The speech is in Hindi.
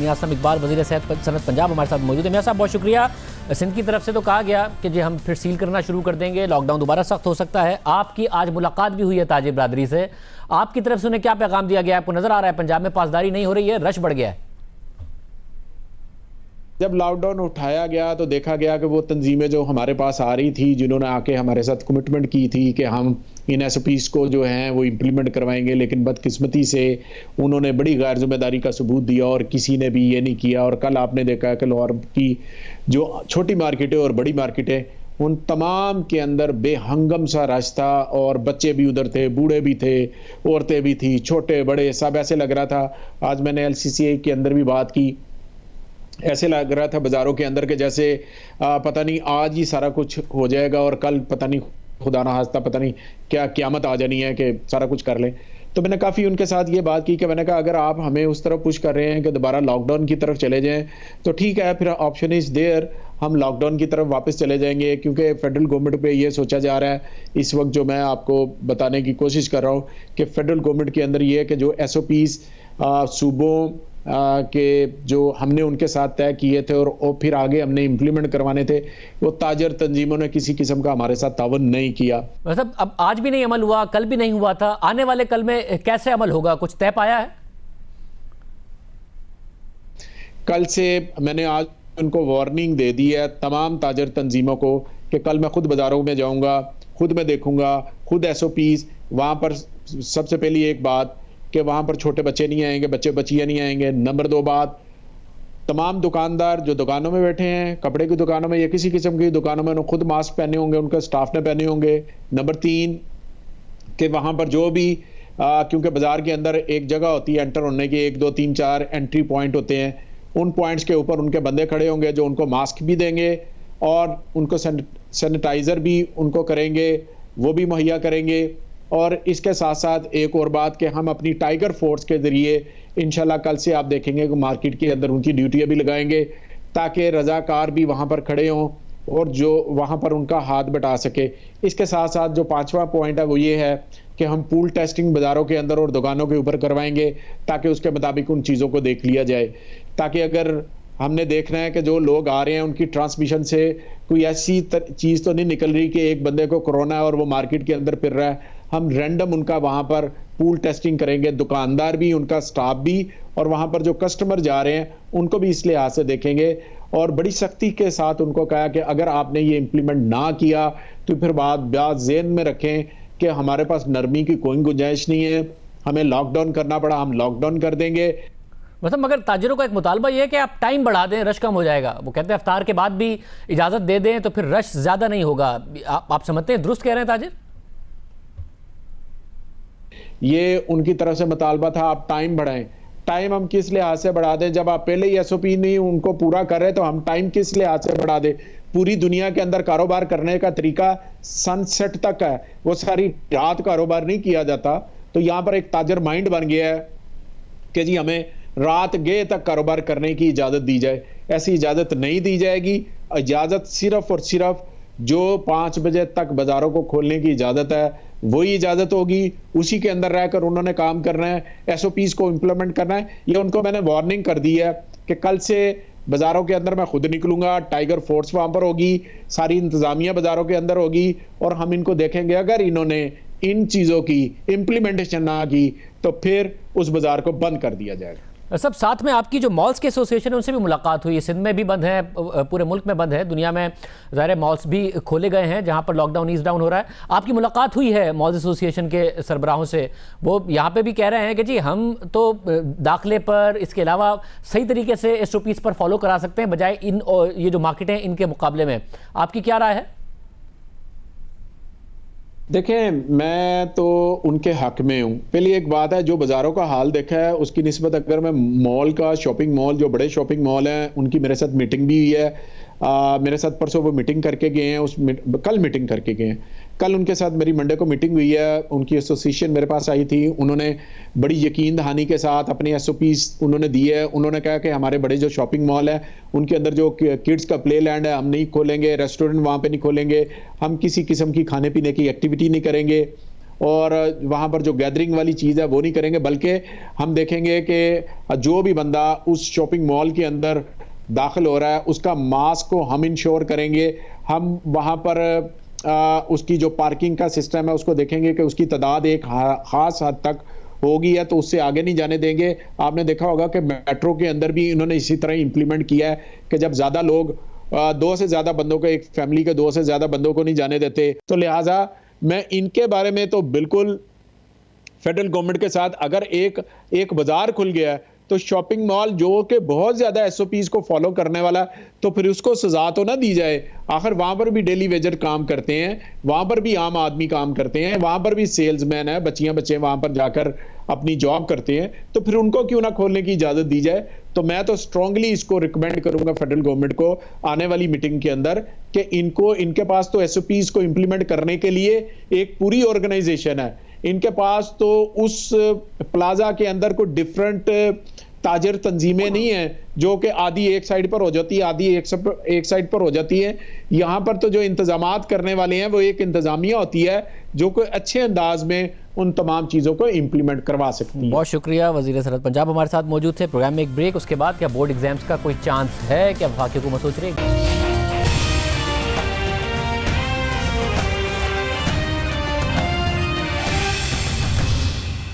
मियां साहब इकबाल, वज़ीर सनत पंजाब हमारे साथ मौजूद है। मियां साहब बहुत शुक्रिया। सिंध की तरफ से तो कहा गया कि जी हम फिर सील करना शुरू कर देंगे, लॉकडाउन दोबारा सख्त हो सकता है। आपकी आज मुलाकात भी हुई है ताजिर बरादरी से, आपकी तरफ से उन्हें क्या पैगाम दिया गया? आपको नजर आ रहा है पंजाब में पासदारी नहीं हो रही है, रश बढ़ गया है? जब लॉकडाउन उठाया गया तो देखा गया कि वो तंजीमें जो हमारे पास आ रही थी, जिन्होंने आके हमारे साथ कमिटमेंट की थी कि हम इन एसओपीज़ को जो हैं वो इम्प्लीमेंट करवाएंगे, लेकिन बदकिस्मती से उन्होंने बड़ी गैर जिम्मेदारी का सबूत दिया और किसी ने भी ये नहीं किया। और कल आपने देखा कि लाहौर की जो छोटी मार्केटें और बड़ी मार्केटें, उन तमाम के अंदर बेहंगम सा रश था और बच्चे भी उधर थे, बूढ़े भी थे, औरतें भी थी, छोटे बड़े सब। ऐसे लग रहा था, आज मैंने LCCA के अंदर भी बात की, ऐसे लग रहा था बाजारों के अंदर के जैसे पता नहीं आज ही सारा कुछ हो जाएगा और कल पता नहीं खुदा ना खास्ता पता नहीं क्या क़यामत आ जानी है कि सारा कुछ कर लें। तो मैंने काफ़ी उनके साथ ये बात की कि मैंने कहा अगर आप हमें उस तरफ पुश कर रहे हैं कि दोबारा लॉकडाउन की तरफ चले जाएं तो ठीक है, फिर ऑप्शन इज़ देयर, हम लॉकडाउन की तरफ वापस चले जाएंगे। क्योंकि फेडरल गवर्नमेंट पे ये सोचा जा रहा है इस वक्त, जो मैं आपको बताने की कोशिश कर रहा हूँ कि फेडरल गवर्नमेंट के अंदर ये है कि जो SOPs सूबों के जो हमने उनके साथ तय किए थे और फिर आगे हमने इम्प्लीमेंट करवाने थे, वो ताजर तंजीमों ने किसी किस्म का हमारे साथ तावन नहीं किया। मतलब अब आज भी नहीं अमल हुआ, कल भी नहीं हुआ था, आने वाले कल में कैसे अमल होगा, कुछ तय पाया है? कल से मैंने आज उनको वार्निंग दे दी है तमाम ताजर तंजीमों को कि कल मैं खुद बाजारों में जाऊंगा, खुद मैं देखूंगा, खुद SOPs वहां पर। सबसे पहली एक बात कि वहां पर छोटे बच्चे नहीं आएंगे, बच्चे बच्चियां नहीं आएंगे। नंबर 2 बात, तमाम दुकानदार जो दुकानों में बैठे हैं, कपड़े की दुकानों में या किसी किस्म की दुकानों में, उन्होंने खुद मास्क पहने होंगे, उनका स्टाफ ने पहने होंगे। नंबर 3 कि वहां पर जो भी क्योंकि बाजार के अंदर एक जगह होती है एंटर होने की, 1 2 3 4 एंट्री पॉइंट होते हैं, उन पॉइंट्स के ऊपर उनके बंदे खड़े होंगे जो उनको मास्क भी देंगे और उनको सैनिटाइजर भी उनको करेंगे, वो भी मुहैया करेंगे। और इसके साथ साथ एक और बात कि हम अपनी टाइगर फोर्स के जरिए इंशाल्लाह कल से आप देखेंगे कि मार्केट के अंदर उनकी ड्यूटियां भी लगाएंगे ताकि रजाकार भी वहां पर खड़े हों और जो वहां पर उनका हाथ बटा सके। इसके साथ साथ जो 5वां पॉइंट है वो ये है कि हम पूल टेस्टिंग बाजारों के अंदर और दुकानों के ऊपर करवाएंगे ताकि उसके मुताबिक उन चीज़ों को देख लिया जाए, ताकि अगर हमने देखना है कि जो लोग आ रहे हैं उनकी ट्रांसमिशन से कोई ऐसी चीज़ तो नहीं निकल रही कि एक बंदे को कोरोना है और वो मार्केट के अंदर फिर रहा है। हम रैंडम उनका वहां पर पूल टेस्टिंग करेंगे, दुकानदार भी, उनका स्टाफ भी, और वहां पर जो कस्टमर जा रहे हैं उनको भी इस लिहाज से देखेंगे। और बड़ी सख्ती के साथ उनको कहा कि अगर आपने ये इम्प्लीमेंट ना किया तो फिर बात ज़हन में रखें कि हमारे पास नरमी की कोई गुंजाइश नहीं है, हमें लॉकडाउन करना पड़ा हम लॉकडाउन कर देंगे। मतलब मगर ताजिरों का एक मुतालबा ये है कि आप टाइम बढ़ा दें, रश कम हो जाएगा। वो कहते हैं इफ्तार के बाद भी इजाज़त दे दें तो फिर रश ज़्यादा नहीं होगा। आप समझते हैं दुरुस्त कह रहे हैं ताजिर? ये उनकी तरफ से मुतालबा था आप टाइम बढ़ाएं। टाइम हम किस लिहाज से बढ़ा दें? जब आप पहले ही SOP नहीं उनको पूरा कर रहे तो हम टाइम किस लिहाज से बढ़ा दें? पूरी दुनिया के अंदर कारोबार करने का तरीका सनसेट तक है, वो सारी रात कारोबार नहीं किया जाता। तो यहाँ पर एक ताजर माइंड बन गया है कि जी हमें रात गए तक कारोबार करने की इजाज़त दी जाए। ऐसी इजाज़त नहीं दी जाएगी। इजाज़त सिर्फ और सिर्फ जो 5 बजे तक बाजारों को खोलने की इजाज़त है वही इजाज़त होगी, उसी के अंदर रहकर उन्होंने काम करना है, SOPs को इम्प्लीमेंट करना है। ये उनको मैंने वार्निंग कर दी है कि कल से बाजारों के अंदर मैं खुद निकलूंगा, टाइगर फोर्स वहां पर होगी, सारी इंतजामिया बाजारों के अंदर होगी और हम इनको देखेंगे। अगर इन्होंने इन चीज़ों की इम्प्लीमेंटेशन ना की तो फिर उस बाजार को बंद कर दिया जाएगा। सब साथ में आपकी जो मॉल्स के एसोसिएशन है उनसे भी मुलाकात हुई। सिंध में भी बंद है, पूरे मुल्क में बंद है, दुनिया में ज़ाहिर मॉल्स भी खोले गए हैं जहां पर लॉकडाउन ईज डाउन हो रहा है। आपकी मुलाकात हुई है मॉल्स एसोसिएशन के सरबराहों से, वो यहाँ पे भी कह रहे हैं कि जी हम तो दाखिले पर इसके अलावा सही तरीके से SOPs पर फॉलो करा सकते हैं बजाय इन ये जो मार्केटें इनके मुकाबले में। आपकी क्या राय है? देखें, मैं तो उनके हक में हूँ। पहली एक बात है, जो बाज़ारों का हाल देखा है उसकी निस्बत अगर मैं मॉल का, शॉपिंग मॉल, जो बड़े शॉपिंग मॉल हैं उनकी मेरे साथ मीटिंग भी हुई है। मेरे साथ परसों वो मीटिंग करके गए हैं, कल मीटिंग करके गए हैं। कल उनके साथ मेरी मंडे को मीटिंग हुई है। उनकी एसोसिएशन मेरे पास आई थी, उन्होंने बड़ी यकीन दहानी के साथ अपने SOPs उन्होंने दिए है। उन्होंने कहा कि हमारे बड़े जो शॉपिंग मॉल है उनके अंदर जो किड्स का प्ले लैंड है हम नहीं खोलेंगे, रेस्टोरेंट वहाँ पे नहीं खोलेंगे, हम किसी किस्म की खाने पीने की एक्टिविटी नहीं करेंगे, और वहां पर जो गैदरिंग वाली चीज है वो नहीं करेंगे, बल्कि हम देखेंगे कि जो भी बंदा उस शॉपिंग मॉल के अंदर दाखिल हो रहा है उसका मास्क को हम इंश्योर करेंगे। हम वहां पर उसकी जो पार्किंग का सिस्टम है उसको देखेंगे कि उसकी तादाद एक खास हद तक होगी है तो उससे आगे नहीं जाने देंगे। आपने देखा होगा कि मेट्रो के अंदर भी इन्होंने इसी तरह इंप्लीमेंट किया है कि जब ज्यादा लोग दो से ज्यादा बंदों को, एक फैमिली के दो से ज्यादा बंदों को नहीं जाने देते। तो लिहाजा मैं इनके बारे में तो बिल्कुल फेडरल गवर्नमेंट के साथ, अगर एक बाजार खुल गया है तो शॉपिंग मॉल जो कि बहुत ज्यादा एसओपीज को फॉलो करने वाला, तो फिर उसको सजा तो ना दी जाए। आखिर वहां पर भी डेली वेजर काम करते हैं, वहां पर भी आम आदमी काम करते हैं, वहां पर भी सेल्समैन है, बच्चियां बच्चे वहां पर जाकर अपनी जॉब करते हैं, तो फिर उनको क्यों ना खोलने की इजाजत दी जाए। तो मैं तो स्ट्रांगली इसको रिकमेंड करूंगा फेडरल गवर्नमेंट को आने वाली मीटिंग के अंदर कि इनके पास तो एसओपीज को इंप्लीमेंट करने के लिए एक पूरी ऑर्गेनाइजेशन है, इनके पास तो उस प्लाजा के अंदर कोई डिफरेंट ताजर तंजीमें नहीं है जो कि आधी एक साइड पर हो जाती है, आधी एक साइड पर हो जाती है। यहाँ पर तो जो इंतजामात करने वाले हैं वो एक इंतजामिया होती है जो कि अच्छे अंदाज में उन तमाम चीज़ों को इम्प्लीमेंट करवा सकती है। बहुत शुक्रिया। वज़ीर सरहद पंजाब हमारे साथ मौजूद थे। प्रोग्राम में एक ब्रेक, उसके बाद क्या बोर्ड एग्जाम्स का कोई चांस है, क्या वफाकी हुकूमत सोच रही है?